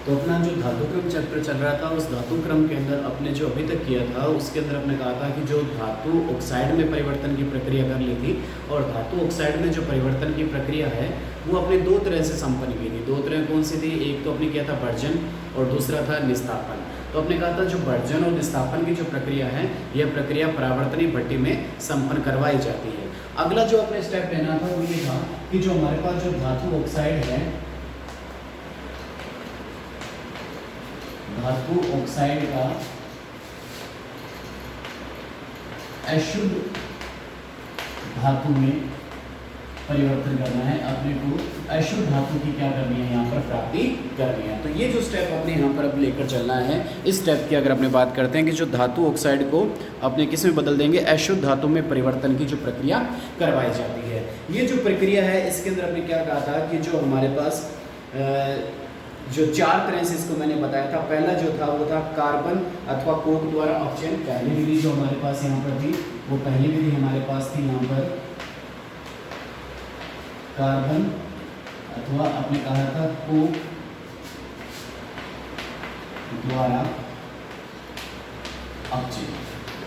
तो अपना जो धातु क्रम चैप्टर चल रहा था उस धातु क्रम के अंदर अपने जो अभी तक किया था उसके अंदर अपने कहा था कि जो धातु ऑक्साइड में परिवर्तन की प्रक्रिया कर ली थी और धातु ऑक्साइड में जो परिवर्तन की प्रक्रिया है वो अपने दो तरह से संपन्न की थी। दो तरह कौन सी थी? एक तो अपने किया था भर्जन और दूसरा था निस्तापन। तो अपने कहा था जो भर्जन और निस्तापन की जो प्रक्रिया है यह प्रक्रिया परावर्तनीय भट्टी में संपन्न करवाई जाती है। अगला जो अपने स्टेप लेना था वो ये था कि जो हमारे पास जो धातु ऑक्साइड है, धातु ऑक्साइड का अशुद्ध धातु में परिवर्तन करना है, अपने को अशुद्ध धातु की क्या करनी है, यहाँ पर प्राप्ति करनी है। तो ये जो स्टेप अपने यहाँ पर अब लेकर चलना है, इस स्टेप की अगर अपने बात करते हैं कि जो धातु ऑक्साइड को अपने किस में बदल देंगे, अशुद्ध धातु में परिवर्तन की जो प्रक्रिया करवाई जाती है। ये जो प्रक्रिया है इसके अंदर अपने क्या कहा था कि जो हमारे पास जो चार तरह से इसको मैंने बताया था। पहला जो था वो था कार्बन अथवा कोक द्वारा अपचयन। पहली विधि जो हमारे पास यहाँ पर थी वो पहली विधि हमारे पास थी यहाँ पर कार्बन अथवा अपने कहा था कोक द्वारा अपचयन।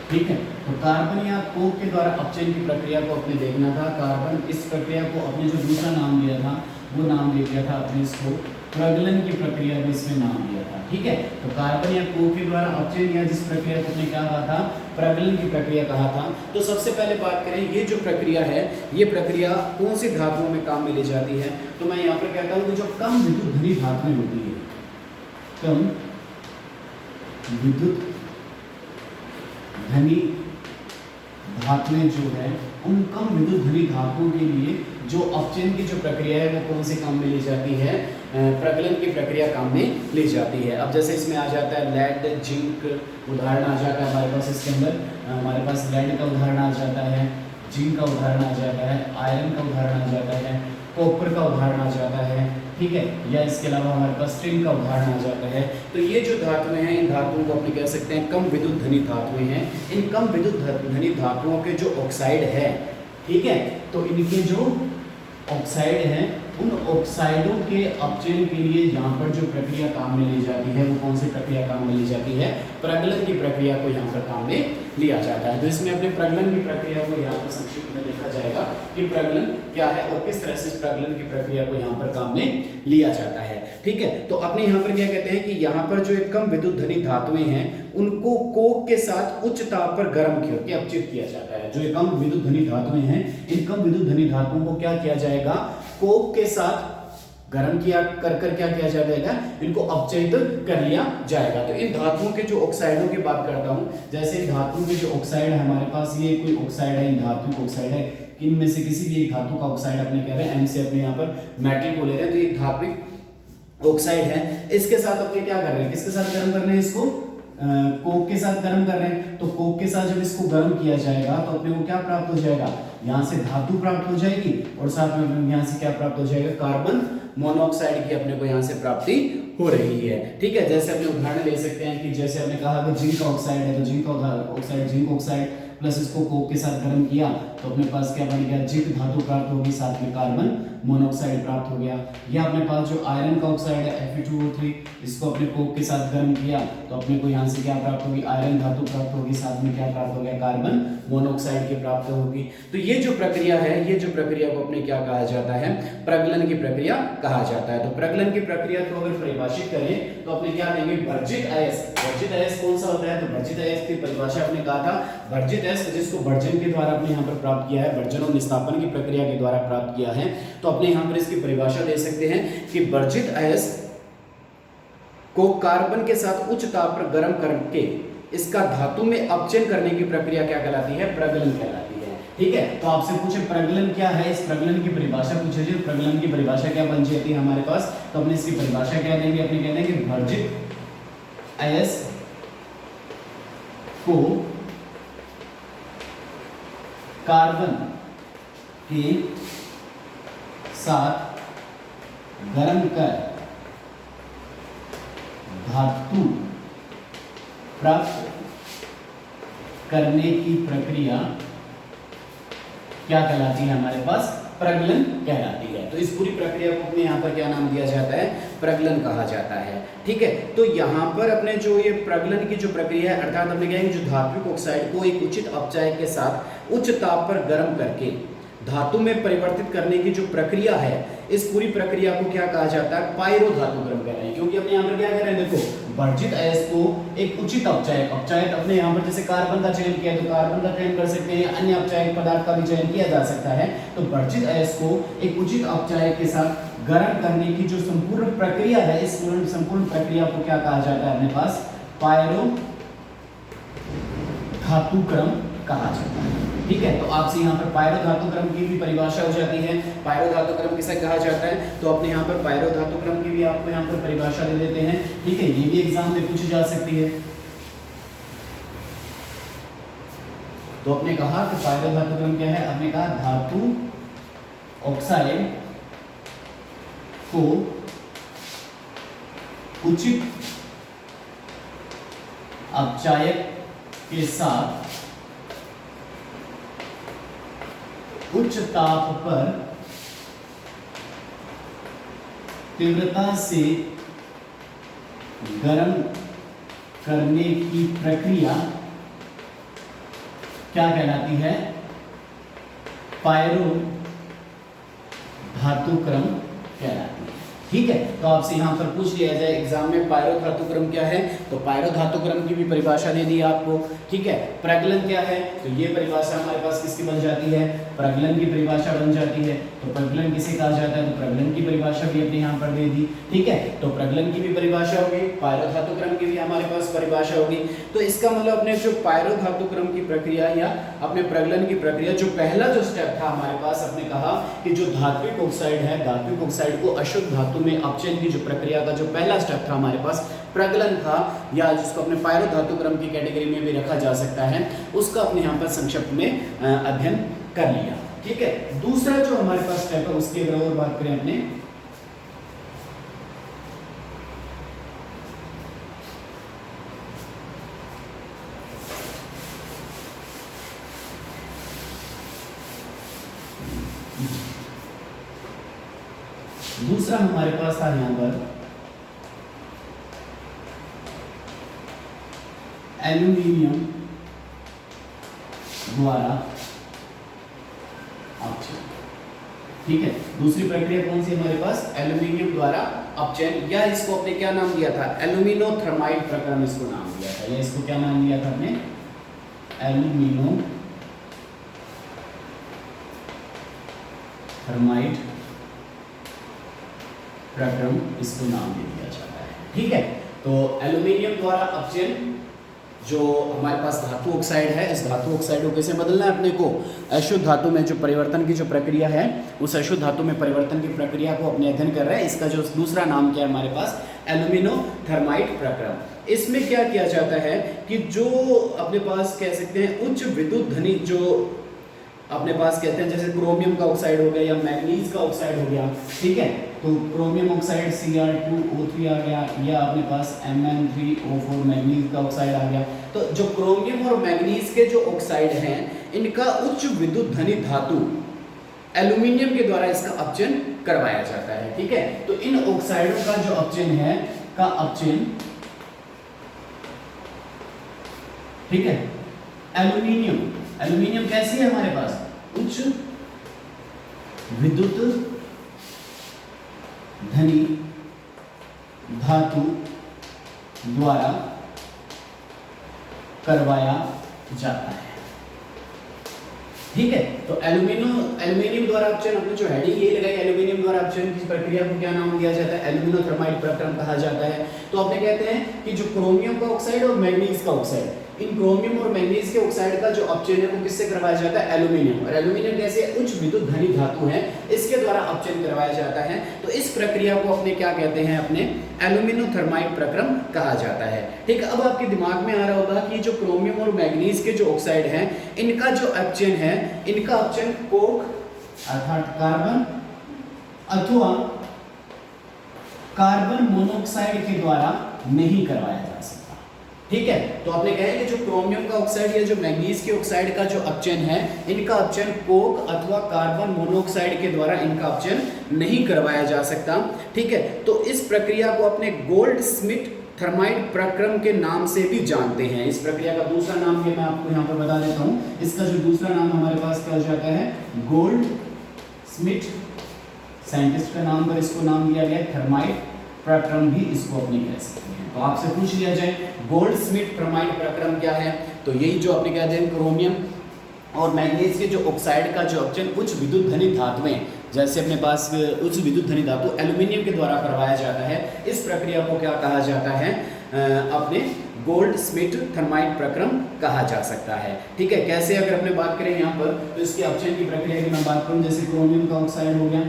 ठीक है, तो कार्बन या कोक के द्वारा अपचयन की प्रक्रिया को अपने देखना था। कार्बन इस प्रक्रिया को अपने जो दूसरा नाम दिया था वो नाम दे दिया था अपने इसको प्रगलन की प्रक्रिया भी इसमें नाम दिया था। ठीक है, तो कार्बन या कोक के द्वारा अपचयन या जिस प्रक्रिया को अपने क्या कहा था, प्रगलन की प्रक्रिया कहा था। तो सबसे पहले बात करें ये जो प्रक्रिया है ये प्रक्रिया कौन सी धातुओं में काम में ली जाती है? तो मैं यहाँ पर कहता हूँ कि जो कम विद्युत धनी धातुएं होती है, कम विद्युत धनी धातुएं जो है उन कम विद्युत धनी धातुओं के लिए जो अपचयन की जो प्रक्रिया है वो कौन से काम में ली जाती है? प्रगलन की प्रक्रिया काम में ली जाती है। अब जैसे इसमें आ जाता है लेड, जिंक उदाहरण आ जाता है हमारे पास, इसके अंदर हमारे पास लेड का उदाहरण आ जाता है, जिंक का उदाहरण आ जाता है, आयरन का उदाहरण आ जाता है, कॉपर का उदाहरण आ जाता है। ठीक है, या इसके अलावा हमारे पास टिन का उदाहरण आ जाता है। तो ये जो धातुएं हैं इन धातुओं को अपने कह सकते हैं कम विद्युत धनी धातुएं हैं। इन कम विद्युत धनी धातुओं के जो ऑक्साइड है, ठीक है, तो इनके जो ऑक्साइड हैं उन ऑक्साइडों के अपचयन के लिए यहाँ पर जो प्रक्रिया काम में ली जाती है वो कौन सी प्रक्रिया काम में ली जाती है? प्रगलन की प्रक्रिया को यहाँ पर काम में लिया जाता है। तो इसमें अपने प्रगलन की प्रक्रिया को यहाँ पर संक्षिप्त में देखा जाएगा कि प्रगलन क्या है और किस तरह से इस प्रगलन की प्रक्रिया को यहाँ पर काम में लिया जाता है। ठीक है, तो अपने यहाँ पर क्या कहते हैं कि यहाँ पर जो एक कम विद्युत धनी धातुएं हैं उनको कोक के साथ उच्च ताप पर गर्म करके अपचित किया जाता है। जो कम विद्युत धनी धातुएं हैं इन कम विद्युत धनी धातुओं को क्या किया जाएगा? कोक के साथ गर्म किया कर क्या किया जाएगा? इनको अपचयित कर लिया जाएगा। तो इन धातुओं के जो ऑक्साइडों की बात करता हूं, जैसे धातुओं के जो ऑक्साइड है हमारे पास, ये कोई ऑक्साइड है, इन धातु ऑक्साइड है, इनमें से किसी भी एक धातु का ऑक्साइड अपने कह रहे हैं, एम से अपने यहाँ पर मेटल को ले रहे हैं, तो ये धात्विक ऑक्साइड है। इसके साथ अपने क्या कर रहे हैं? किसके साथ गर्म कर रहे हैं? इसको कोक के साथ गर्म कर रहे हैं। तो कोक के साथ जब इसको गर्म किया जाएगा तो अपने को क्या प्राप्त हो जाएगा? यहाँ से धातु प्राप्त हो जाएगी और साथ में यहाँ से क्या प्राप्त हो जाएगा? कार्बन मोनोऑक्साइड की अपने को यहाँ से प्राप्ति हो रही है। ठीक है, जैसे अपने उदाहरण ले सकते हैं कि जैसे हमने कहा कि जिंक का ऑक्साइड है तो जिंक ऑक्साइड प्लस इसको कोक के साथ गर्म किया तो अपने पास क्या बन गया? जिंक धातु प्राप्त होगी, साथ में कार्बन मोनोऑक्साइड प्राप्त हो गया। या अपने पास जो आयरन का ऑक्साइड है Fe2O3, इसको अपने कोक के साथ गर्म किया तो अपने को यहाँ से क्या प्राप्त होगी? आयरन धातु प्राप्त होगी, साथ में क्या प्राप्त हो गया? कार्बन मोनोऑक्साइड की प्राप्त होगी। तो ये जो प्रक्रिया है, ये जो प्रक्रिया को अपने क्या कहा जाता है? प्रगलन की प्रक्रिया कहा जाता है। तो प्रगलन की प्रक्रिया को अगर परिभाषित करें तो अपने क्या देंगे? वर्जित अयस्क। वर्जित अयस्क कौन सा होता है? तो वर्जित अयस्क की परिभाषा अपने कहा था, वर्जित अयस्क जिसको वर्जन के द्वारा अपने यहाँ पर प्राप्त किया है, वर्जन और निस्तापन की प्रक्रिया के द्वारा प्राप्त किया है, तो अपने यहाँ पर इसकी परिभाषा दे सकते हैं कि वर्जित अयस्क को कार्बन के साथ उच्च ताप पर गर्म करके इसका धातु में अपचयन करने की प्रक्रिया क्या कहलाती है? प्रगलन कहलाती है। ठीक है, तो आपसे पूछे प्रगलन क्या है, इस प्रगलन की परिभाषा पूछे जाए, प्रगलन की परिभाषा क्या बन जाती है हमारे पास? तो अपने इसकी परिभाषा क्या देंगे? अपने कह देंगे वर्जित अयस्क को कार्बन के साथ गर्म कर धातु प्राप्त करने की प्रक्रिया क्या कहलाती है हमारे पास? प्रगलन कहलाती है। तो इस पूरी प्रक्रिया को अपने यहाँ पर क्या नाम दिया जाता है, प्रगलन कहा जाता है। ठीक है, तो यहाँ पर अपने जो ये प्रगलन की जो प्रक्रिया है, अर्थात हमने क्या है जो धात्विक ऑक्साइड को एक उचित अपचायक के साथ उच्च ताप पर गर्म करके धातु में परिवर्तित करने की जो प्रक्रिया है, इस पूरी प्रक्रिया को क्या कहा जाता है, पायरो धातुक्रम कह रहे हैं। क्योंकि अपने यहाँ पर क्या कर रहे हैं, देखो वर्जित अयस्क को एक उचित अपचायक, अपचायक अपने यहाँ पर जैसे कार्बन का चयन किया तो कार्बन का चयन कर सकते हैं, अन्य अपचायक पदार्थ का भी चयन किया जा सकता है। तो वर्जित अयस्क को एक उचित अपचायक के साथ गर्म करने की जो संपूर्ण प्रक्रिया है, इस संपूर्ण प्रक्रिया को क्या कहा जाता है, अपने पास पायरो धातुक्रम कहा जाता है। ठीक है, तो आपसे यहाँ पर पायरो धातुक्रम की भी परिभाषा हो जाती है। पायरो धातुक्रम किसे कहा जाता है, तो अपने यहाँ पर पायरो धातुक्रम की भी आपको यहाँ पर परिभाषा दे देते हैं। ठीक है, ये भी एग्जाम में पूछी जा सकती है। तो अपने कहा कि पायरो धातुक्रम क्या है, अपने कहा धातु ऑक्साइड को उचित अपचायक के साथ उच्च ताप पर तीव्रता से गर्म करने की प्रक्रिया क्या कहलाती है, पायरो धातुक्रम कहलाती है। ठीक है, तो आपसे यहाँ पर पूछ लिया जाए एग्जाम में पायरो धातुक्रम क्या है, तो पायरो धातुक्रम की भी परिभाषा दे दी आपको। ठीक है, प्रगलन क्या है, तो ये परिभाषा हमारे पास किसकी बन जाती है, प्रगलन की परिभाषा बन जाती है। तो प्रगलन किसे कहा जाता है, तो प्रगलन की परिभाषा भी अपने यहाँ पर दे दी। ठीक है, तो प्रगलन की भी परिभाषा होगी, पायरो धातुक्रम की भी हमारे पास परिभाषा होगी। तो इसका मतलब अपने जो पायरो धातुक्रम की प्रक्रिया या अपने प्रगलन की प्रक्रिया, जो पहला जो स्टेप था हमारे पास, अपने कहा कि जो धात्विक ऑक्साइड है, धात्विक ऑक्साइड को अशुद्ध धातु में अपचयन की जो प्रक्रिया का जो पहला स्टेप था हमारे पास प्रगलन था, या जिसको अपने पायरो धातुक्रम की कैटेगरी में भी रखा जा सकता है, उसका अपने यहाँ पर संक्षिप्त में अध्ययन कर लिया। ठीक है, दूसरा जो हमारे पास स्टेप है उसकी अगर और बात करें अपने, दूसरा हमारे पास था यहां पर एल्यूमिनियम द्वारा अपचयन। ठीक है, दूसरी प्रक्रिया कौन सी हमारे पास, एल्यूमिनियम द्वारा अपचयन, या इसको अपने क्या नाम दिया था, एल्यूमिनोथर्माइड प्रक्रम इसको नाम दिया था, या इसको क्या नाम दिया था अपने, एल्यूमिनोथर्माइड प्रक्रम इसको नाम दे दिया जाता है। ठीक है, तो एल्यूमिनियम द्वारा अपचयन, जो हमारे पास धातु ऑक्साइड है, इस धातु ऑक्साइड को कैसे बदलना है अपने को, अशुद्ध धातु में जो परिवर्तन की जो प्रक्रिया है, उस अशुद्ध धातु में परिवर्तन की प्रक्रिया को अपने अध्ययन कर रहे हैं। इसका जो दूसरा नाम क्या है हमारे पास, एल्यूमिनोथर्माइड प्रक्रम। इसमें क्या किया जाता है कि जो अपने पास कह सकते हैं उच्च विद्युत धनी जो अपने पास कहते हैं, जैसे क्रोमियम का ऑक्साइड हो गया या मैग्नीज का ऑक्साइड हो गया। ठीक है, तो क्रोमियम ऑक्साइड Cr2O3 आ गया, या अपने पास Mn3O4 मैग्नीज का ऑक्साइड आ गया। तो जो क्रोमियम और मैग्नीज के जो ऑक्साइड हैं, इनका उच्च विद्युत धनी धातु एल्यूमिनियम के द्वारा इसका अपचयन करवाया जाता है। ठीक है, तो इन ऑक्साइडों का जो अपचयन है, का अपचयन, ठीक है, एल्यूमिनियम कैसी है हमारे पास, उच्च विद्युत धनी धातु द्वारा करवाया जाता है। ठीक है, तो एल्यूमिनियम द्वारा अपचयन, अपने जो हेडिंग ये लगाई, एल्यूमिनियम द्वारा अपचयन की प्रक्रिया को क्या नाम दिया जाता है, एल्यूमिनोथर्माइड प्रक्रम कहा जाता है। तो अपने कहते हैं कि जो क्रोमियम का ऑक्साइड और मैग्नीज का ऑक्साइड, इन क्रोमियम और मैग्नीज के ऑक्साइड का जो अपचयन है वो किससे करवाया जाता है, एल्यूमिनियम। और एल्यूमिनियम कैसे उच्च विद्युत धनी धातु है, इसके द्वारा अपचयन करवाया जाता है। तो इस प्रक्रिया को अपने क्या कहते हैं, अपने एल्यूमिनोथर्माइड प्रक्रम कहा जाता है। ठीक है, अब आपके दिमाग में आ रहा होगा कि जो क्रोमियम और मैग्नीज के जो ऑक्साइड हैं, इनका जो अपचयन है, इनका अपचयन कोक अर्थात कार्बन अथवा कार्बन मोनोऑक्साइड के द्वारा नहीं करवाया जा सकता। ठीक है। तो आपने कहा है कि जो क्रोमियम का ऑक्साइड या जो मैंगनीज के ऑक्साइड का जो अपचयन है, इनका अपचयन कोक अथवा कार्बन मोनोऑक्साइड के द्वारा इनका अपचयन नहीं करवाया जा सकता। ठीक है, तो इस प्रक्रिया को अपने गोल्डस्मिथ थर्माइट प्रक्रम के नाम से भी जानते हैं। इस प्रक्रिया का दूसरा नाम भी मैं आपको यहाँ पर बता देता हूँ। इसका जो दूसरा नाम हमारे पास क्या हो जाता है, गोल्डस्मिथ, साइंटिस्ट का नाम पर इसको नाम दिया गया थर्माइट प्रक्रम भी इसको अपने कह सकते हैं। तो आपसे पूछ लिया जाए गोल्डस्मिथ थर्माइट प्रक्रम क्या है, तो यही जो अपने कहते हैं क्रोमियम और मैंगनीज के जो ऑक्साइड का जो अपचयन उच्च विद्युत धनी धातुएं, जैसे अपने पास उच्च विद्युत धनी धातु एल्यूमिनियम के द्वारा करवाया जाता है, इस प्रक्रिया को क्या कहा जाता है, अपने गोल्डस्मिथ थर्माइट प्रक्रम कहा जा सकता है। ठीक है, कैसे अगर अपने बात करें यहाँ पर, तो इसके अपचयन की प्रक्रिया की मैं बात करूँ, जैसे क्रोमियम का ऑक्साइड हो गया,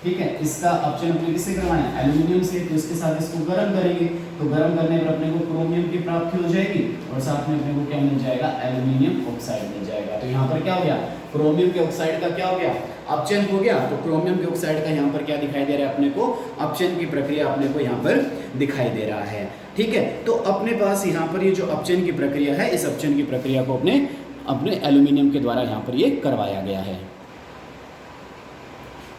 ठीक है, इसका अपचयन अपने किससे करवाना है, एल्यूमिनियम से। तो इसके साथ इसको गर्म करेंगे, तो गर्म करने पर अपने को क्रोमियम की प्राप्ति हो जाएगी और साथ में अपने को क्या मिल जाएगा, एल्यूमिनियम ऑक्साइड मिल जाएगा। तो यहाँ पर क्या हो गया, क्रोमियम के ऑक्साइड का क्या हो गया, अपचयन हो गया। तो क्रोमियम के ऑक्साइड का यहाँ पर क्या दिखाई दे रहा है, अपने को अपचयन की प्रक्रिया अपने को यहाँ पर दिखाई दे रहा है। ठीक है, तो अपने पास यहाँ पर ये जो अपचयन की प्रक्रिया है, इस अपचयन की प्रक्रिया को अपने एल्यूमिनियम के द्वारा यहाँ पर ये करवाया गया है।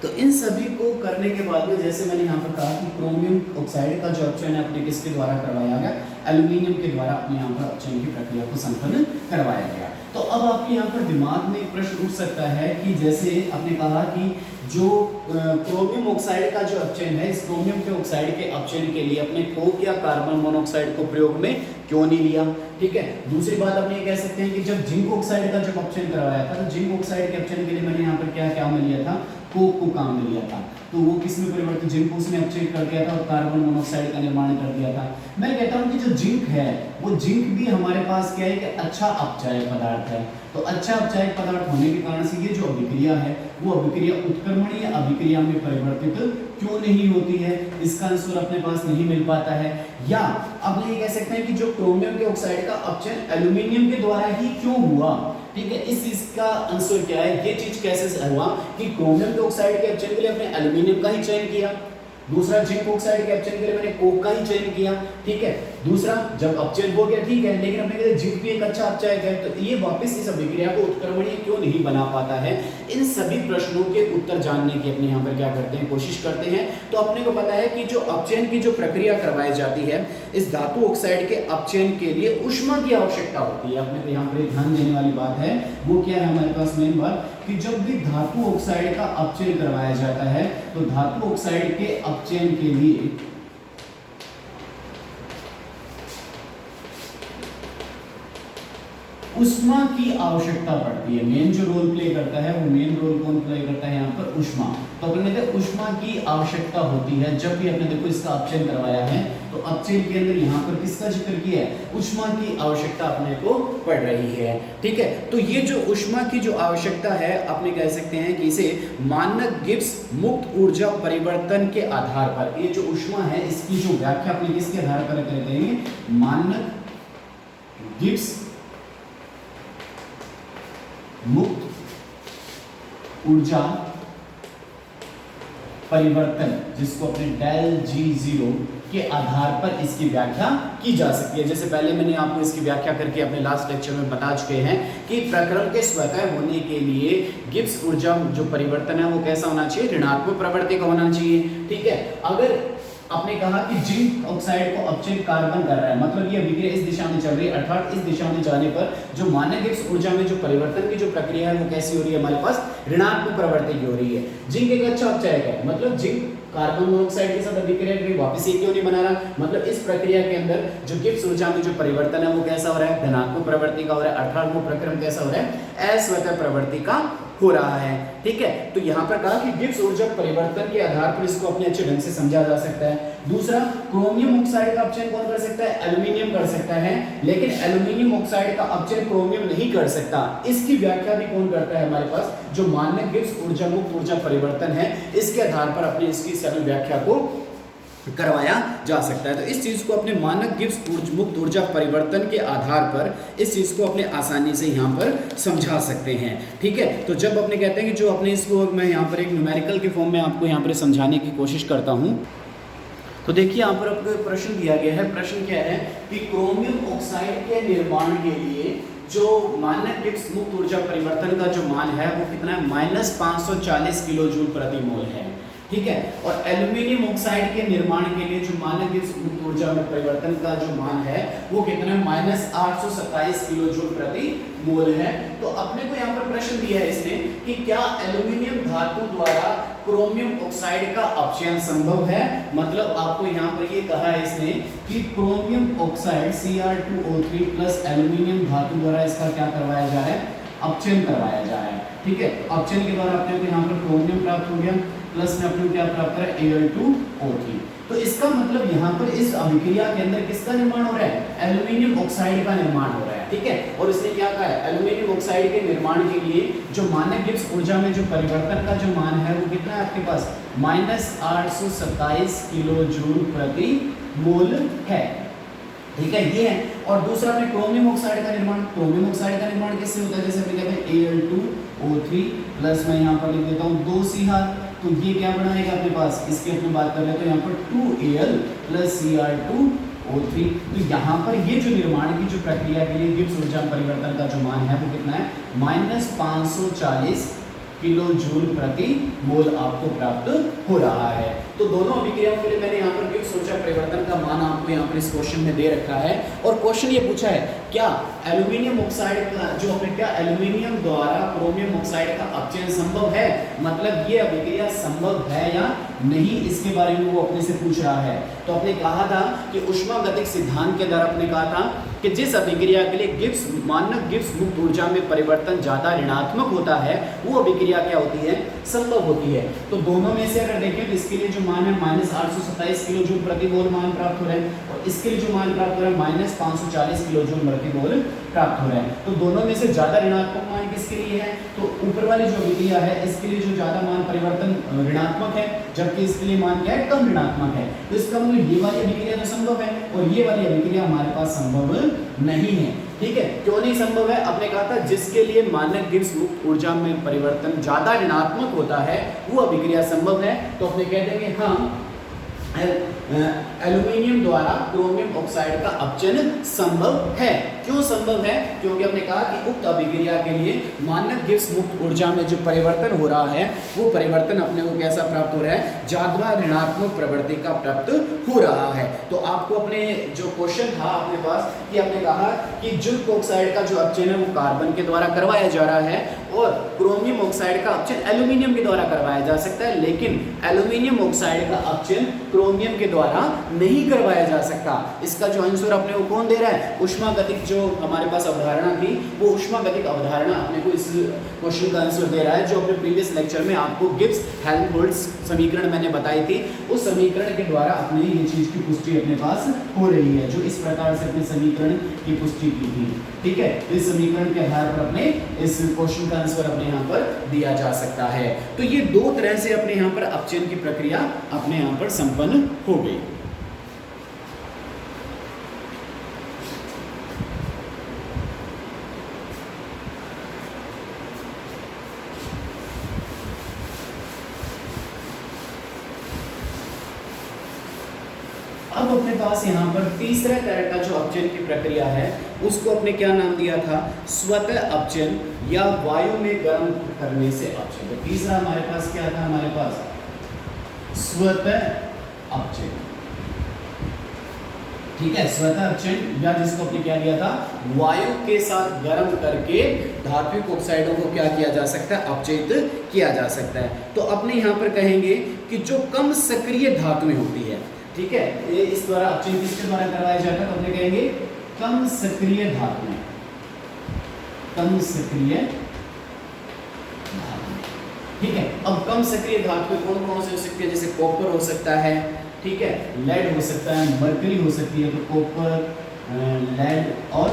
तो इन सभी को करने के बाद में, जैसे मैंने यहाँ पर कहा कि क्रोमियम ऑक्साइड का जो अपचयन है अपने किसके द्वारा करवाया गया, एल्यूमिनियम के द्वारा अपने यहाँ पर अपचयन की प्रक्रिया को संपन्न करवाया गया। तो अब आपके यहाँ पर दिमाग में एक प्रश्न उठ सकता है कि जैसे आपने कहा कि जो क्रोमियम ऑक्साइड का जो अपचयन है, इस क्रोमियम के ऑक्साइड के अपचयन के लिए अपने कोक या कार्बन मोनोऑक्साइड को प्रयोग में क्यों नहीं लिया। ठीक है, दूसरी बात अपने ये कह सकते हैं कि जब जिंक ऑक्साइड का जब अपचयन करवाया था, तो जिंक ऑक्साइड के अपचयन के लिए मैंने यहाँ पर क्या क्या में लिया था, कोक को काम में लिया था। तो वो किस में परिवर्तित, जिंक उसने अपचय कर दिया था और कार्बन मोनोऑक्साइड का निर्माण कर दिया था। मैं कहता हूँ कि जो जिंक है, वो जिंक भी हमारे पास क्या है कि अच्छा अपचायक पदार्थ है। तो अच्छा अपचायक पदार्थ होने के कारण से ये जो अभिक्रिया है, वो अभिक्रिया उत्क्रमणीय अभिक्रिया में परिवर्तित क्यों नहीं होती है, इसका आंसर अपने पास नहीं मिल पाता है। या अब ये कह सकते हैं कि जो क्रोमियम के ऑक्साइड का अपचयन एल्यूमिनियम के द्वारा ही क्यों हुआ। ठीक है, इस चीज का आंसर क्या है, ये चीज कैसे हुआ कि क्रोमियम के ऑक्साइड के अपचयन के लिए अपने एल्यूमिनियम का ही चयन किया, दूसरा जिंक ऑक्साइड के अपचयन के लिए मैंने कोक का ही चयन किया। ठीक है, दूसरा जब अपचयन हो गया, ठीक है, लेकिन अपने कहते जिंक भी एक अच्छा अपचायक है, तो ये वापस इस अभिक्रिया को उत्क्रमणीय क्यों नहीं बना पाता है। इन सभी प्रश्नों के उत्तर जानने की अपने यहाँ पर क्या करते हैं, कोशिश करते हैं। तो अपने को पता है कि जो अपचयन की जो प्रक्रिया करवाई जाती है, इस धातु ऑक्साइड के अपचयन के लिए ऊष्मा की आवश्यकता होती है। अपने को यहाँ पर ध्यान देने वाली बात है, वो क्या है हमारे पास मेन बात, कि जब भी धातु ऑक्साइड का अपचयन करवाया जाता है, तो धातु ऑक्साइड के अपचयन के लिए ऊष्मा की आवश्यकता पड़ती है। मेन जो रोल प्ले करता है, वो मेन रोल कौन प्ले करता है यहाँ पर, ऊष्मा। तो अपने देखो ऊष्मा की आवश्यकता होती है जब भी अपने देखो इसका अपचयन करवाया है, तो अपचयन के अंदर यहाँ पर किसका जिक्र किया है, ऊष्मा की आवश्यकता अपने को पड़ रही है। ठीक है, तो ये जो ऊष्मा की जो आवश्यकता है, अपने कह सकते हैं कि इसे मानक गिब्स मुक्त ऊर्जा परिवर्तन के आधार पर, ये जो ऊष्मा है इसकी जो व्याख्या अपने किसके आधार पर करते हैं, मानक गिब्स मुक्त ऊर्जा परिवर्तन, जिसको अपने डेल G0 के आधार पर इसकी व्याख्या की जा सकती है। जैसे पहले मैंने आपको इसकी व्याख्या करके अपने लास्ट लेक्चर में बता चुके हैं कि प्रक्रम के स्वतः होने के लिए गिब्स ऊर्जा जो परिवर्तन है वो कैसा होना चाहिए, ऋणात्मक प्रवृत्ति का होना चाहिए। ठीक है, अगर आपने कहा कि जिंक ऑक्साइड को अपचयन कार्बन कर रहा है, मतलब ये अभिक्रिया इस दिशा में चल रही है, अर्थात इस दिशा में जाने पर जो मानक गिब्स ऊर्जा में जो परिवर्तन की जो प्रक्रिया है वो कैसी हो रही है, हमारे पास ऋणात्मक प्रवृत्ति की हो रही है। जिंक एक अच्छा अपचायक है, मतलब जिंक कार्बन मोनोऑक्साइड के साथ अभिक्रिया करके वापस एक क्यों नहीं बना रहा, मतलब इस प्रक्रिया के अंदर जो गिब्स ऊर्जा में जो परिवर्तन है वो कैसा हो रहा है, धनात्मक प्रवृत्ति का हो रहा है, अर्थात वो प्रक्रम कैसा हो रहा है, अस्वतः प्रवृत्ति का हो रहा है। ठीक है, तो यहाँ पर कहा कि गिब्स ऊर्जा परिवर्तन के आधार पर इसको अपने अच्छे ढंग से समझा जा सकता है। दूसरा, क्रोमियम ऑक्साइड का अपचयन कौन कर सकता है, एल्यूमिनियम कर सकता है, लेकिन एल्यूमिनियम ऑक्साइड का अपचयन क्रोमियम नहीं कर सकता। इसकी व्याख्या भी कौन करता है, हमारे पास जो मानक गिब्स ऊर्जा मुक्त ऊर्जा परिवर्तन है, इसके आधार पर अपने इसकी सरल व्याख्या को करवाया जा सकता है। तो इस चीज को अपने मानक गिब्स मुक्त ऊर्जा परिवर्तन के आधार पर इस चीज को अपने आसानी से यहाँ पर समझा सकते हैं। ठीक है, तो जब अपने कहते हैं कि जो अपने इसको मैं यहाँ पर एक न्यूमेरिकल के फॉर्म में आपको यहाँ पर समझाने की कोशिश करता हूँ, तो देखिए यहाँ पर आपको एक प्रश्न दिया गया है। प्रश्न क्या है कि क्रोमियम ऑक्साइड के निर्माण के लिए जो मानक गिब्स मुक्त ऊर्जा परिवर्तन का जो मान है वो कितना है, -540 किलो जूल प्रति मोल है। ठीक है, और एल्यूमिनियम ऑक्साइड के निर्माण के लिए जो मानक गिब्स मुक्त ऊर्जा में परिवर्तन का जो मान है वो कितना है, -827 किलो जूल प्रति मोल है। तो अपने को यहाँ पर प्रश्न दिया है इसने कि क्या एल्यूमिनियम धातु द्वारा क्रोमियम ऑक्साइड का अपचयन संभव है। मतलब आपको यहाँ पर ये कहा है इसने कि chromium oxide Cr2O3 plus aluminium धातु द्वारा इसका क्या करवाया जा रहा है, अपचयन करवाया जा रहा है। ठीक है, तो अपचयन के द्वारा अपने को यहाँ पर क्रोमियम प्राप्त हो गया, प्लस में अपने क्या प्राप्त करा, Al2O3। तो इसका मतलब यहाँ पर इस अभिक्रिया के अंदर किसका निर्माण हो रहा है, एल्यूमिनियम ऑक्साइड का निर्माण हो रहा है। ठीक है, और इसने क्या कहा है, एल्यूमिनियम ऑक्साइड के निर्माण के लिए जो मानक गिब्स ऊर्जा में जो परिवर्तन का जो मान है वो कितना है आपके पास, -827 किलो जूल प्रति मोल है। ठीक है, ये है। और दूसरा में क्रोमियम ऑक्साइड का निर्माण, क्रोमियम ऑक्साइड का निर्माण किससे होता है, जैसे अपने कहते हैं Al2O3 प्लस मैं यहाँ पर लिख देता हूँ 2Cr, तो ये क्या बनाएगा अपने पास, इसकी अपनी बात कर रहे हैं तो यहाँ पर 2Al प्लस Cr2O3। तो यहाँ पर ये जो निर्माण की जो प्रक्रिया के लिए गिब्स ऊर्जा परिवर्तन का जो मान है वो कितना है, -540 किलो जूल प्रति मोल आपको प्राप्त हो रहा है। तो दोनों अभिक्रियाओं के लिए मैंने यहाँ पर गिब्स ऊर्जा परिवर्तन का मान आपको यहाँ पर इस क्वेश्चन में दे रखा है। और क्वेश्चन ये पूछा है क्या एल्यूमिनियम ऑक्साइड का जो अपने क्या एल्यूमिनियम द्वारा क्रोमियम ऑक्साइड का अपचयन संभव है, मतलब ये अभिक्रिया संभव है या नहीं, इसके बारे में वो अपने से पूछ रहा है। तो अपने कहा था कि ऊष्मागतिक सिद्धांत के द्वारा अपने कहा था कि जिस अभिक्रिया के लिए गिब्स मानक गिब्स मुक्त ऊर्जा में परिवर्तन ज्यादा ऋणात्मक होता है वो अभिक्रिया क्या होती है, संभव होती है। तो दोनों में से अगर देखें तो इसके लिए जो मान है -827 किलो जूल प्रति मोल मान प्राप्त हो रहा है, और इसके लिए जो मान प्राप्त हो रहा है -540 किलो जूल प्रति मोल प्राप्त हो रहा है। तो दोनों में से ज्यादा ऋणात्मक मान किसके लिए है, तो ऊपर वाली जो अभिक्रिया है इसके लिए जो ज्यादा मान परिवर्तन ऋणात्मक है, जबकि इसके लिए मान क्या है, कम ऋणात्मक है। तो इसका मतलब ये वाली अभिक्रिया तो संभव है और ये वाली अभिक्रिया हमारे पास संभव नहीं है। ठीक है, क्यों नहीं संभव है, आपने कहा था जिसके लिए मानक गिब्स मुक्त ऊर्जा में परिवर्तन ज्यादा ऋणात्मक होता है वो अभिक्रिया संभव है। तो अपने कह देंगे हाँ एल्यूमिनियम द्वारा क्रोमियम ऑक्साइड का अपचयन संभव है। क्यों संभव है, क्योंकि हमने कहा कि उक्त अभिक्रिया के लिए मानक गिब्स मुक्त ऊर्जा में जो परिवर्तन हो रहा है वो परिवर्तन अपने को कैसा प्राप्त हो रहा है, ज्यादा ऋणात्मक प्रवृत्ति का प्राप्त हो रहा है। तो आपको अपने जो क्वेश्चन था अपने पास कि आपने कहा कि जिंक ऑक्साइड का जो अपचयन है वो कार्बन के द्वारा करवाया जा रहा है और क्रोमियम ऑक्साइड का अपचयन एल्यूमिनियम के द्वारा करवाया जा सकता है, लेकिन एल्यूमिनियम ऑक्साइड का अपचयन क्रोमियम के द्वारा नहीं करवाया जा सकता। इसका जो आंसर अपने को कौन दे रहा है, ऊष्मागतिक जो हमारे पास अवधारणा थी वो ऊष्मागतिक अवधारणा अपने को इस क्वेश्चन का आंसर दे रहा है, जो अपने प्रीवियस लेक्चर में आपको गिब्स हेल्महोल्ट्ज समीकरण मैंने बताई थी, उस समीकरण के द्वारा अपने ये चीज की पुष्टि अपने पास हो रही है, जो इस प्रकार से अपने समीकरण की पुष्टि की थी। ठीक है, इस समीकरण के आधार पर अपने इस क्वेश्चन का आंसर अपने यहाँ पर दिया जा सकता है। तो ये दो तरह से अपने यहाँ पर अपचयन की प्रक्रिया अपने यहाँ पर संपन्न हो गई। अब अपने पास यहाँ पर तीसरा तरह का जो अपचयन की प्रक्रिया है उसको अपने क्या नाम दिया था, स्वतः अपचयन या वायु में गर्म करने से अपचयन। तो तीसरा हमारे पास क्या था, हमारे पास स्वतः अपचयन। ठीक है, स्वतः अपचयन या जिसको अपने क्या दिया था, वायु के साथ गर्म करके धात्विक ऑक्साइडों को क्या किया जा सकता है, अपचयित किया जा सकता है। तो अपने यहाँ पर कहेंगे कि जो कम सक्रिय धातुएं होती है, ठीक है, ये इस द्वारा अपचयन किसके द्वारा करवाया जाता है, तो अपने कहेंगे कम सक्रिय धातुएं, कम सक्रिय धातुएं। ठीक है, अब कम सक्रिय धातुएं कौन कौन से हो सकती है, जैसे कॉपर हो सकता है, ठीक है, लेड हो सकता है, मरकरी हो सकती है। तो कॉपर, लेड और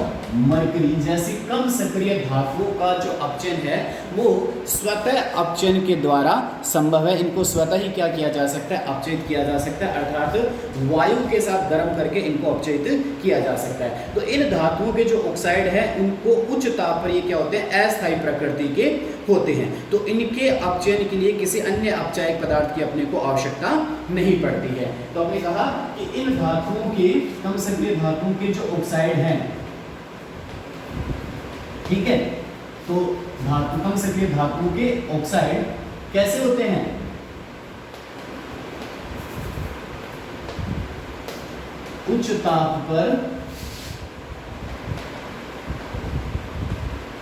मरकरी जैसी कम सक्रिय धातुओं का जो अपचयन है वो स्वतः अपचयन के द्वारा संभव है। इनको स्वतः ही क्या किया जा सकता है, अपचयित किया जा सकता है, अर्थात वायु के साथ गर्म करके इनको अपचयित किया जा सकता है। तो इन धातुओं के जो ऑक्साइड है उनको उच्च ताप पर ये क्या होते हैं, अस्थायी प्रकृति के होते हैं। तो इनके अपचयन के लिए किसी अन्य अपचायक पदार्थ की अपने को आवश्यकता नहीं पड़ती है। तो हमने कहा कि इन धातुओं के, कम सक्रिय धातुओं के जो ऑक्साइड हैं, ठीक है, तो कम सक्रिय धातुओं के ऑक्साइड कैसे होते हैं? उच्च ताप पर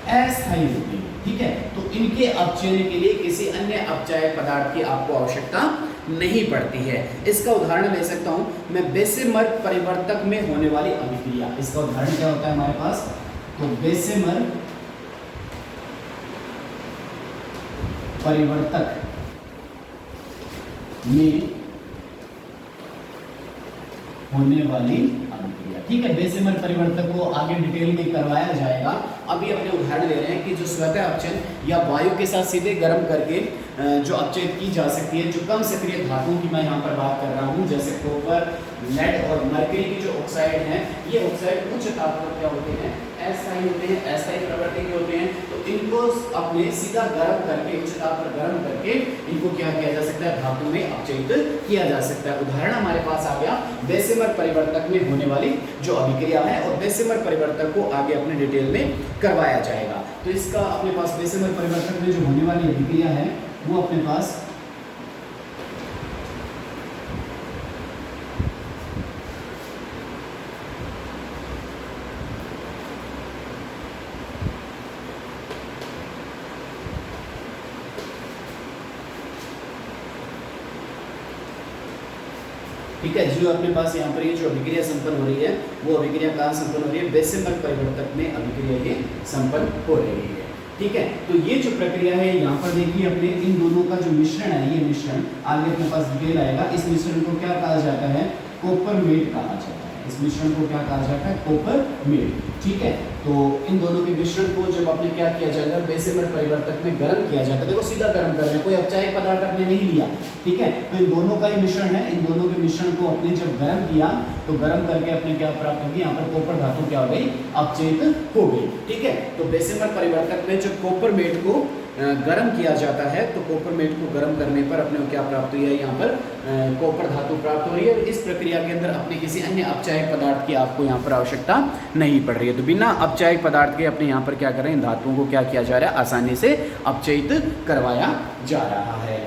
अस्थायी होते हैं, ठीक है। तो इनके अपचयन के लिए किसी अन्य अपचायक पदार्थ की आपको आवश्यकता नहीं पड़ती है। इसका उदाहरण ले सकता हूं मैं, बेसेमर परिवर्तक में होने वाली अभिक्रिया। इसका उदाहरण क्या होता है हमारे पास? तो बेसेमर परिवर्तक में होने वाली अभिक्रिया, ठीक है। बेसेमर परिवर्तक को आगे डिटेल में करवाया जाएगा। अभी अपने उदाहरण ले रहे हैं कि जो स्वतः अपचयन या वायु के साथ सीधे गर्म करके जो अपचयन की जा सकती है, जो कम सक्रिय धातुओं की मैं यहाँ पर बात कर रहा हूँ, जैसे कॉपर, लेड और मरकरी की जो ऑक्साइड हैं, ये ऑक्साइड उच्च ताप पर क्या होते हैं? अस्थायी होते हैं, अस्थायी प्रवृत्ति के होते हैं। तो इनको अपने सीधा गर्म करके, उच्च ताप पर गर्म करके इनको क्या किया जा सकता है? धातु में अपचयित किया जा सकता है। उदाहरण हमारे पास आ गया बेसेमर परिवर्तक में होने वाली जो अभिक्रिया है, और बेसेमर परिवर्तक को आगे अपने डिटेल में करवाया जाएगा। तो इसका अपने पास बेसेमर परिवर्तक में जो होने वाली अभिक्रिया है वो अपने पास ठीक है, जो अपने पास यहाँ पर ये जो अभिक्रिया संपन्न हो रही है, वो अभिक्रिया कहाँ संपन्न हो रही है? बेसेमर परिवर्तक में अभिक्रिया ये संपन्न हो रही है, ठीक है। तो ये जो प्रक्रिया है यहाँ पर देखिए अपने इन दोनों का जो मिश्रण है, ये मिश्रण आगे अपने पास डिटेल आएगा। इस मिश्रण को क्या कहा जाता है? कॉपरमेट कहा जाता है। इस मिश्रण को क्या कहा जाता है? कॉपरमेट, ठीक है। तो इन दोनों के मिश्रण को जब आपने क्या किया जाएगा? बेसेमर परिवर्तक में गर्म किया जाता है। देखो सीधा गर्म कर रहे हैं, कोई अपचायक पदार्थ आपने नहीं लिया, ठीक है। तो इन दोनों का ही मिश्रण है, इन दोनों के मिश्रण को अपने जब गर्म किया तो गर्म करके अपने क्या प्राप्त होगी? यहाँ पर कॉपर धातु क्या हो गई? अपचयित हो गई, ठीक है। तो बेसेमर परिवर्तक में जब कॉपरमेट को गर्म किया जाता है, तो कॉपरमेट को गर्म करने पर अपने को क्या प्राप्त हुई है? यहाँ पर कॉपर धातु प्राप्त हो रही है। और इस प्रक्रिया के अंदर अपने किसी अन्य अपचायक पदार्थ की आपको यहाँ पर आवश्यकता नहीं पड़ रही है। तो बिना अपचायक पदार्थ के अपने यहाँ पर क्या कर रहे हैं? धातुओं को क्या किया जा रहा है? आसानी से अपचयित करवाया जा रहा है।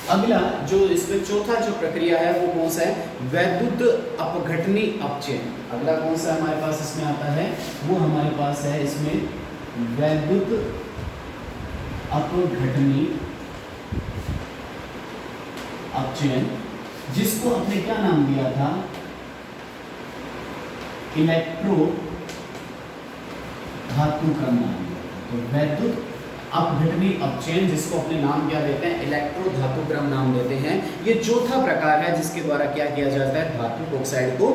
अगला जो इसमें चौथा जो प्रक्रिया है वो कौन सा है? वैद्युत अपघटनी अपचयन। अगला कौन सा हमारे पास इसमें आता है? वो हमारे पास है इसमें वैद्युत अपघटनी अपचयन, जिसको आपने क्या नाम दिया था? इलेक्ट्रो धातु क्रम नाम दिया था। तो वैद्युत अपघटनी अपचयन, जिसको अपने नाम क्या देते हैं? इलेक्ट्रो धातु क्रम नाम देते हैं। ये चौथा प्रकार है जिसके द्वारा क्या किया जाता है? धातु ऑक्साइड को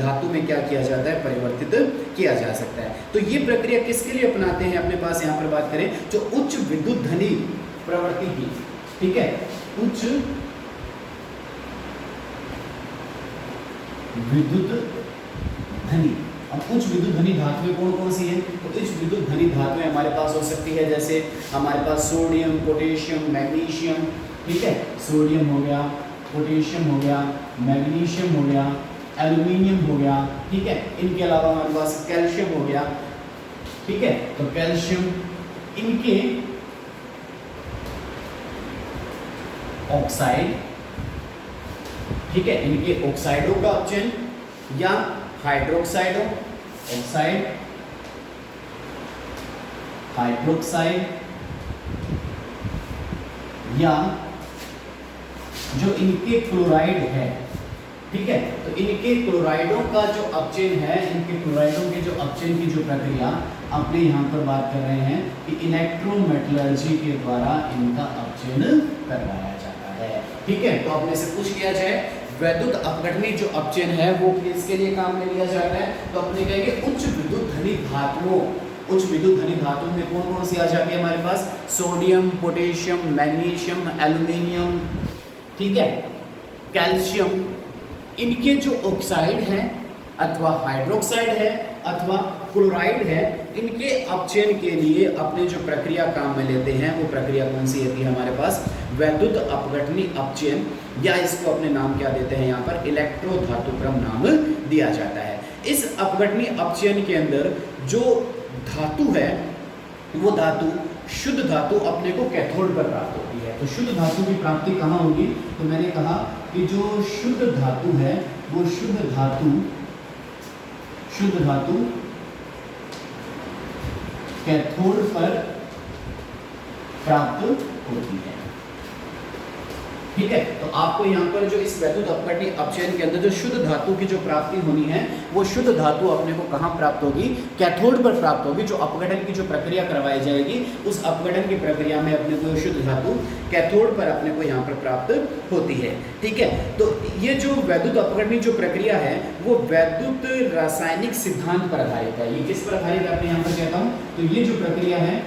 धातु में क्या किया जाता है? परिवर्तित किया जा सकता है। तो ये प्रक्रिया किसके लिए अपनाते हैं? अपने पास यहाँ पर बात करें जो उच्च विद्युत धनी प्रवृत्ति की, ठीक है, उच्च विद्युत धनी। अब उच्च विद्युत धनी धातुएं कौन कौन सी हैं? तो उच्च विद्युत धनी धातुएं हमारे पास हो सकती है, जैसे हमारे पास सोडियम, पोटेशियम, मैग्नीशियम, ठीक है। सोडियम हो गया, पोटेशियम हो गया, मैग्नीशियम हो गया, एल्यूमिनियम हो गया, ठीक है। इनके अलावा हमारे पास कैल्शियम हो गया, ठीक है। तो कैल्शियम, इनके ऑक्साइड, ठीक है, इनके ऑक्साइडों का अपचयन या हाइड्रोक्साइडों, ऑक्साइड, हाइड्रोक्साइड, या जो इनके क्लोराइड है, ठीक है। तो इनके क्लोराइडों का जो अपचयन है, इनके क्लोराइडों के जो अपचयन की जो प्रक्रिया अपने यहाँ पर बात कर रहे हैं कि इलेक्ट्रोमेटलर्जी के द्वारा इनका अपचयन करवाया जाता है, ठीक है। तो अपने से पूछ लिया जाए वैद्युत अपघटनी जो अपचयन है वो किसके लिए काम में लिया जाता है, तो अपने कहेंगे उच्च विद्युत धनी धातुओं, उच्च विद्युत धनी धातुओं में कौन कौन सी आ जाती है हमारे पास, सोडियम, पोटेशियम, मैग्नीशियम, एल्यूमिनियम, ठीक है, कैल्शियम, इनके जो ऑक्साइड है अथवा हाइड्रोक्साइड है अथवा क्लोराइड है, इनके अपचयन के लिए अपने जो प्रक्रिया काम में लेते हैं वो प्रक्रिया कौन सी होती है हमारे पास, वैद्युत अपघटनी अपचयन, या इसको अपने नाम क्या देते हैं यहाँ पर, इलेक्ट्रो धातुक्रम नाम दिया जाता है। इस अपघटनी अपचयन के अंदर जो धातु है वो धातु शुद्ध धातु अपने को कैथोड पर प्राप्त होती है। तो शुद्ध धातु की प्राप्ति कहाँ होगी, तो मैंने कहा कि जो शुद्ध धातु है वो शुद्ध धातु कैथोड पर प्राप्त होती है, ठीक है। तो आपको यहाँ पर जो इस वैद्युत अपघटनी अपचयन के अंदर जो शुद्ध धातु की जो प्राप्ति होनी है वो शुद्ध धातु अपने को कहाँ प्राप्त होगी, कैथोड पर प्राप्त होगी। जो अपघटन की जो प्रक्रिया करवाई जाएगी उस अपघटन की प्रक्रिया में अपने को शुद्ध धातु कैथोड पर अपने को यहाँ पर प्राप्त होती है, ठीक है। तो ये जो वैद्युत अपघटनी जो प्रक्रिया है वो वैद्युत रासायनिक सिद्धांत पर आधारित है। ये किस पर आधारित है आपने यहाँ पर कहता हूँ, तो ये जो प्रक्रिया है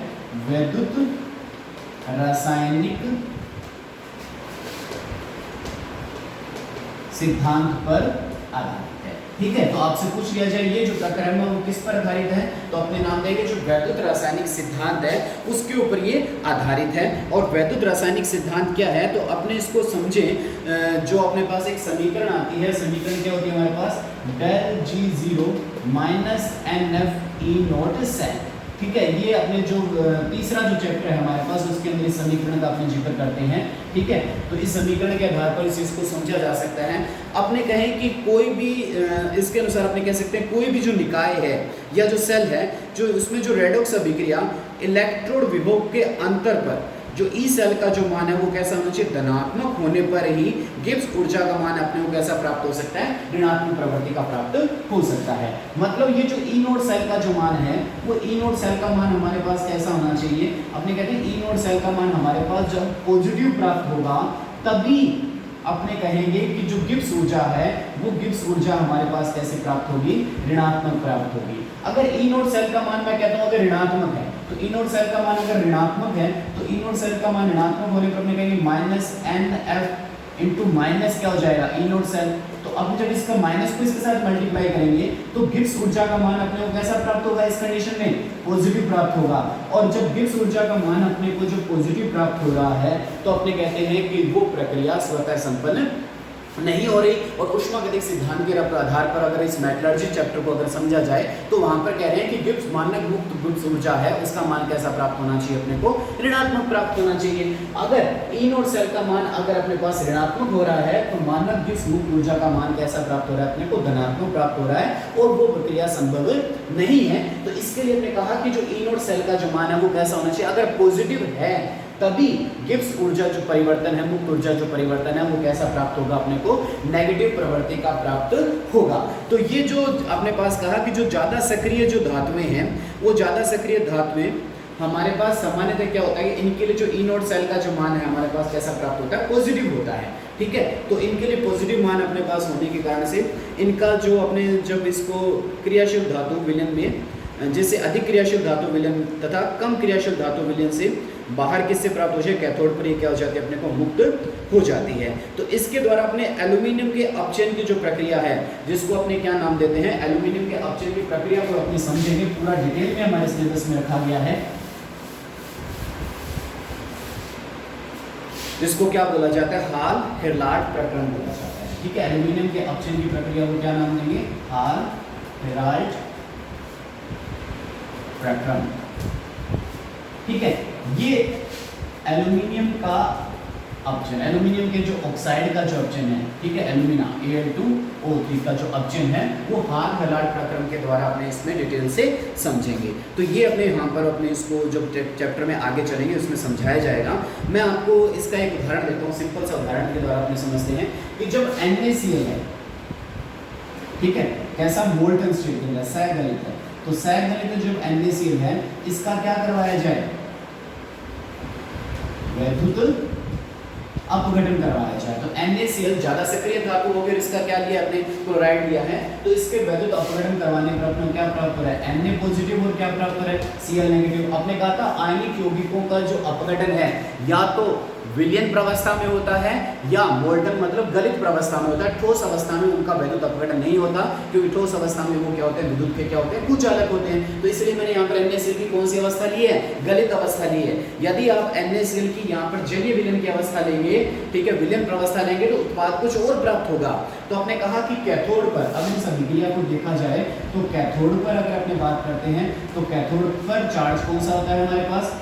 वैद्युत रासायनिक सिद्धांत पर आधारित है, ठीक है। तो आपसे पूछ लिया जाए ये जो प्रक्रम है वो किस पर आधारित है, तो अपने नाम देंगे जो वैद्युत रासायनिक सिद्धांत है उसके ऊपर ये आधारित है। और वैद्युत रासायनिक सिद्धांत क्या है, तो अपने इसको समझें, जो अपने पास एक समीकरण आती है, समीकरण क्या होती है हमारे पास, del G0 minus NF E0 cell, ठीक है। ये अपने जो तीसरा जो चैप्टर है हमारे पास उसके अंदर इस समीकरण का अपने जिक्र करते हैं, ठीक है। तो इस समीकरण के आधार पर इस चीज को समझा जा सकता है। अपने कहें कि कोई भी इसके अनुसार अपने कह सकते हैं कोई भी जो निकाय है या जो सेल है जो उसमें जो रेडॉक्स अभिक्रिया इलेक्ट्रोड विभव के अंतर पर जो ई सेल का जो मान है वो कैसा होना चाहिए, धनात्मक होने पर ही गिब्स ऊर्जा का मान अपने को कैसा प्राप्त हो सकता है, ऋणात्मक प्रवृत्ति का प्राप्त हो सकता है। मतलब ये जो ई नोड सेल का जो मान है वो ई नोड सेल का मान हमारे पास कैसा होना चाहिए, अपने कहते हैं ई नोड सेल का मान हमारे पास जब पॉजिटिव प्राप्त होगा तभी अपने कहेंगे कि जो गिब्स ऊर्जा है वो गिब्स ऊर्जा हमारे पास कैसे प्राप्त होगी, ऋणात्मक प्राप्त होगी। अगर ई नोड सेल का मान मैं कहता हूँ अगर ऋणात्मक है तो ई नोड सेल का मान अगर ऋणात्मक है तो ई नोड सेल का मान ऋणात्मक होने पर अपने कहेंगे माइनस NF इंटू माइनस क्या हो जाएगा ई नोड सेल। तो अब जब इसका माइनस को इसके साथ मल्टीप्लाई करेंगे तो गिब्स ऊर्जा का मान अपने को कैसा प्राप्त होगा, इस कंडीशन में पॉजिटिव प्राप्त होगा। और जब गिब्स ऊर्जा का मान अपने को जो पॉजिटिव प्राप्त हो रहा है तो अपने कहते हैं कि वो प्रक्रिया स्वतः संपन्न नहीं हो रही। और ऊष्मागतिक सिद्धांत के आधार पर अगर इस मेटलर्जी चैप्टर को अगर समझा जाए तो वहां पर कह रहे हैं कि गिब्स मानक मुक्त गिब्स ऊर्जा है उसका मान कैसा प्राप्त होना चाहिए, अपने को ऋणात्मक प्राप्त होना चाहिए। अगर ई नोड सेल का मान अगर अपने पास ऋणात्मक हो रहा है तो मानक गिब्स मुक्त ऊर्जा का मान कैसा प्राप्त हो रहा है, अपने को धनात्मक प्राप्त हो रहा है और वो प्रक्रिया संभव नहीं है। तो इसके लिए हमने कहा कि जो ई नोड सेल का जो मान है वो कैसा होना चाहिए, अगर पॉजिटिव है तभी गिब्स ऊर्जा जो परिवर्तन है, मुक्त ऊर्जा जो परिवर्तन है वो कैसा प्राप्त होगा, अपने को नेगेटिव प्रवृत्ति का प्राप्त होगा। तो ये जो अपने पास कहा कि जो ज्यादा सक्रिय जो धातुएं हैं वो ज्यादा सक्रिय धातुएं हमारे पास सामान्यतः क्या होता है कि इनके लिए जो ई नोड सेल का जो मान है हमारे पास कैसा प्राप्त होता है, पॉजिटिव होता है, ठीक है। तो इनके लिए पॉजिटिव मान अपने पास होने के कारण से इनका जो अपने जब इसको क्रियाशील धातु विलयन में जैसे अधिक क्रियाशील धातु विलयन तथा कम क्रियाशील धातु विलयन से बाहर किससे प्राप्त हो जाए, कैथोड पर ये क्या हो जाती है, अपने को मुक्त हो जाती है। तो इसके द्वारा अपने एल्यूमिनियम के अपचयन की जो प्रक्रिया है जिसको अपने क्या नाम देते हैं, एल्यूमिनियम के अपचयन की प्रक्रिया को अपने समझेंगे, पूरा डिटेल में हमारे सिलेबस में रखा गया है, जिसको क्या बोला जाता है, हाल हेराल्ड प्रक्रम बोला जाता है, ठीक है। एल्यूमिनियम के अपचयन की प्रक्रिया को क्या नाम देंगे, हाल हेराल्ड प्रक्रम, ठीक है। ये एल्यूमिनियम का अपचयन, एल्यूमिनियम के जो ऑक्साइड का जो अपचयन है, ठीक है, एल्यूमिना Al2O3 का जो अपचयन है वो हाल हेराल्ड प्रक्रम के द्वारा अपने इसमें डिटेल से समझेंगे। तो ये अपने यहाँ पर अपने इसको जब चैप्टर में आगे चलेंगे उसमें समझाया जाएगा। मैं आपको इसका एक उदाहरण देता हूँ, सिंपल सा उदाहरण के द्वारा अपने समझते हैं कि जब NaCl है, ठीक है, कैसा मोल्टन स्टेट के अंदर सैगलित है, तो सैगलित जब NaCl है इसका क्या करवाया जाए, वैद्युत अपघटन करवाया जाए। तो NaCl ज्यादा सक्रिय धातु हो गया, इसका क्या लिया आपने, क्लोराइड लिया है, तो इसके वैद्युत अपघटन करवाने पर अपने क्या प्राप्त हो रहा है, Na पॉजिटिव और क्या प्राप्त हो रहा है, Cl नेगेटिव। आपने कहा था आयनिक यौगिकों का जो अपघटन है या तो विलयन प्रवस्था में होता है या मोल्टन मतलब गलित प्रवस्था में होता है, ठोस अवस्था में उनका वैद्युत अपघटन नहीं होता, क्योंकि ठोस अवस्था में वो क्या होते हैं, विद्युत के क्या होते हैं, कुचालक होते हैं। तो इसलिए मैंने यहाँ पर NaCl की कौन सी अवस्था ली है, गलित अवस्था ली है। यदि आप NaCl की यहाँ पर जलीय विलयन की अवस्था लेंगे, ठीक है, विलयन प्रवस्था लेंगे तो उत्पाद कुछ और प्राप्त होगा। तो आपने कहा कि कैथोड पर, अब इन सभी क्रिया को देखा जाए तो कैथोड पर अगर अपने बात करते हैं तो कैथोड पर चार्ज कौन सा होता है हमारे पास,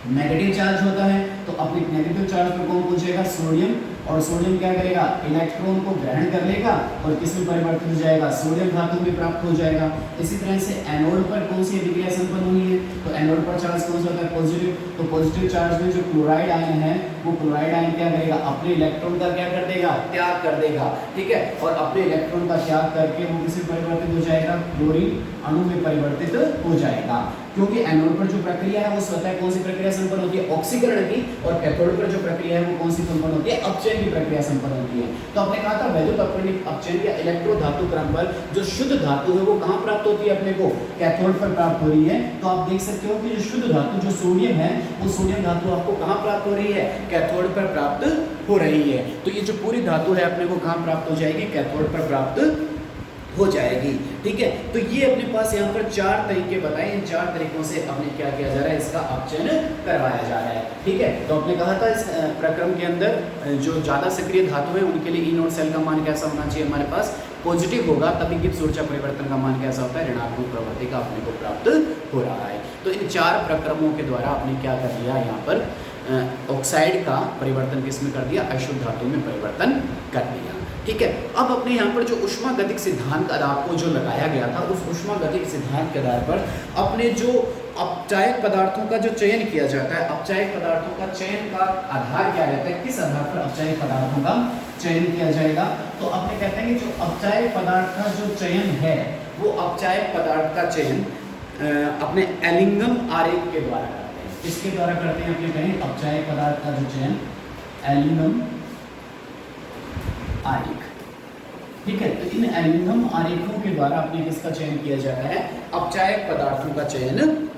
नेगेटिव चार्ज होता है। तो अपने नेगेटिव चार्ज पर कौन पहुंचेगा, सोडियम, और सोडियम क्या करेगा, इलेक्ट्रॉन को ग्रहण कर लेगा और किस में परिवर्तित हो जाएगा, सोडियम धातु में प्राप्त हो जाएगा। इसी तरह से एनोड पर कौन सी अभिक्रिया संपन्न हुई है, तो एनोड पर चार्ज कौन सा होता है, पॉजिटिव। तो पॉजिटिव चार्ज में जो क्लोराइड आयन है वो क्लोराइड आयन क्या करेगा, अपने इलेक्ट्रॉन का क्या कर देगा, त्याग कर देगा, ठीक है, और अपने इलेक्ट्रॉन का त्याग करके वो किस में परिवर्तित हो जाएगा, क्लोरीन अणु में परिवर्तित हो जाएगा। क्योंकि एनोड पर जो प्रक्रिया है वो स्वतः कौन सी प्रक्रिया संपन्न होती है, ऑक्सीकरण की, और कैथोड पर जो प्रक्रिया है वो कौन सी संपन्न होती है, अपचयन की प्रक्रिया संपन्न होती है। तो आपने कहा था वैद्युत अपचयन या इलेक्ट्रो धातु क्रम पर जो शुद्ध धातु है वो कहाँ प्राप्त होती है, अपने को कैथोड पर प्राप्त हो रही है। तो आप देख सकते हो कि जो शुद्ध धातु जो सोडियम है वो सोडियम धातु आपको कहाँ प्राप्त हो रही है, कैथोड पर प्राप्त हो रही है। तो ये जो पूरी धातु है अपने को कहाँ प्राप्त हो जाएगी, कैथोड पर प्राप्त हो जाएगी, ठीक है। तो ये अपने पास यहाँ पर 4 तरीके बताए, इन 4 तरीकों से अपने क्या किया जा रहा है, इसका अपचयन करवाया जा रहा है, ठीक है। तो आपने कहा था इस प्रक्रम के अंदर जो ज़्यादा सक्रिय धातु है उनके लिए E0 सेल का मान कैसा होना चाहिए, हमारे पास पॉजिटिव होगा, तभी गिब्स ऊर्जा परिवर्तन का मान कैसा होता है, ऋणात्मक प्रवृत्ति का अपने को प्राप्त हो रहा है। तो इन 4 प्रक्रमों के द्वारा आपने क्या कर लिया, यहाँ पर ऑक्साइड का परिवर्तन किसमें कर दिया, अशुद्ध धातु में परिवर्तन कर दिया, ठीक है। अब अपने यहाँ पर जो ऊष्मागतिक सिद्धांत आपको जो लगाया गया था, उस ऊष्मागतिक सिद्धांत के आधार पर अपने जो अपचायक पदार्थों का जो चयन किया जाता है, अपचायक पदार्थों का चयन का आधार क्या रहता है, किस आधार पर अपचायक पदार्थों का चयन किया जाएगा। तो अपने कहते हैं कि जो अपचायक पदार्थ का जो चयन है वो अपचायक पदार्थ का चयन अपने एलिंगम आरेख के द्वारा करते हैं। किसके द्वारा करते हैं, अपने कहें अपचायक पदार्थ का जो चयन एलिंगम आरेख, ठीक है। तो इन एलिंगम आरेखों के द्वारा अपने किसका चयन किया जाता है, अपचायक पदार्थों का चयन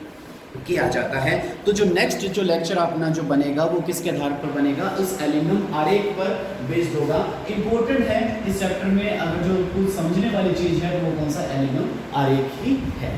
किया जाता है। तो जो नेक्स्ट जो लेक्चर अपना जो बनेगा वो किसके आधार पर बनेगा, इस एलिंगम आरेख पर बेस्ड होगा। इंपॉर्टेंट है इस चैप्टर में, अगर जो कुछ समझने वाली चीज है वो कौन सा, एलिंगम आरेख ही है।